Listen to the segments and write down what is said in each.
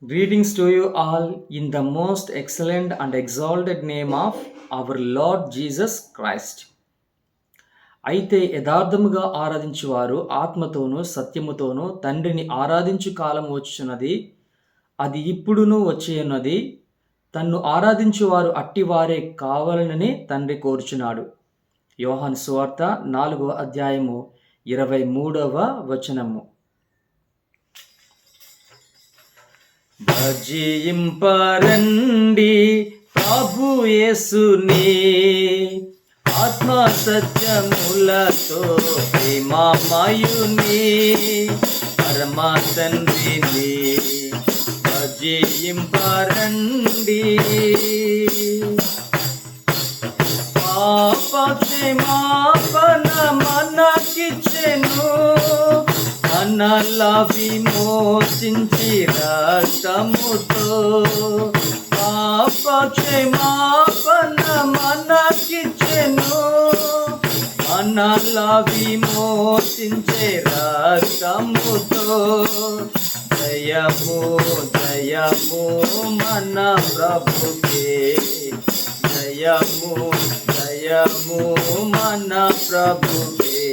Greetings to you all in the most excellent and exalted name of our Lord Jesus Christ. అయితే యథార్థముగా ఆరాధించువారు ఆత్మతోనూ సత్యముతోనూ తండ్రిని ఆరాధించు కాలం వచ్చుచున్నది, అది ఇప్పుడును వచ్చేయున్నది. తన్ను ఆరాధించువారు అట్టివారే కావాలనని తండ్రి కోరుచున్నాడు. యోహాను సువార్త 4వ అధ్యాయము 23వ వచనము. భజింపరండి ప్రభు యేసుని ఆత్మ సత్యములతో ప్రేమమయుని పరమ తండ్రిని భజింపరండి. పాప క్షమాపణ మనకిచ్చెను, మనల విమోచించి రక్తముతో. పాప క్షమాపణ మనకిచ్చెను, మనల విమోచించే రక్తముతో. జయము జయము మన ప్రభుకే, జయము జయము మన ప్రభుకే.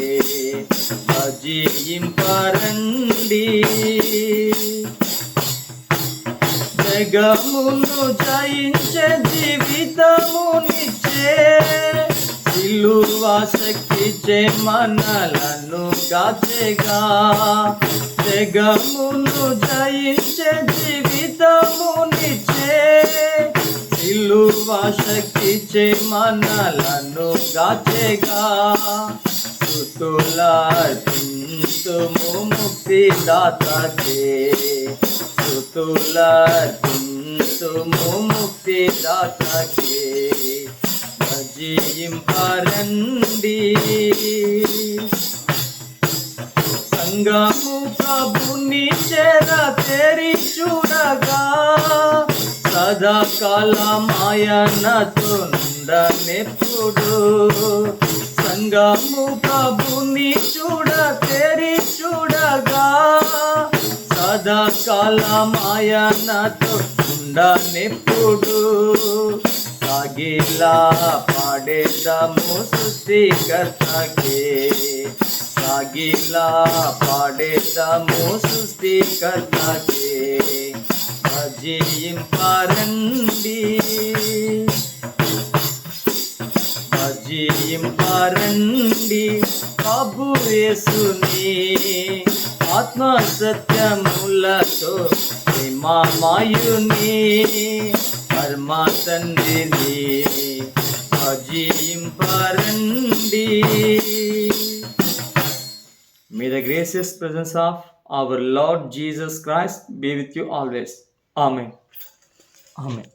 భజింపరండి. జగమును జయించే జీవితమునిచ్చే సిలువ శక్తిచే మనలను గాచెగా. జగమును జయించే జీవితమునిచ్చే సిలువ శక్తిచే మనలను గాచెగా. స్తుతులర్పింతుము ముక్తిదాతకే, స్తుతులర్పింతుము ముక్తిదాతకే. భజింపరండి. సంగము ప్రభుని చెర తెరి చూడగా, సదాకాలమాయనతో నుండనెప్పుడు. సంగము ప్రభుని తెరి చూడగా, సదాకాలమాయనతో నుండనెప్పుడు. సాగిలా పాడేదము సృష్టికర్తకే, సాగిలా పాడేదము సృష్టికర్తకే. భజింపరండి. భజింపరండి ప్రభు యేసుని ఆత్మ సత్యములతో ప్రేమమయుని పరమ తండ్రిని భజింపరండి. May the gracious presence of our Lord Jesus Christ be with you always. Amen. Amen.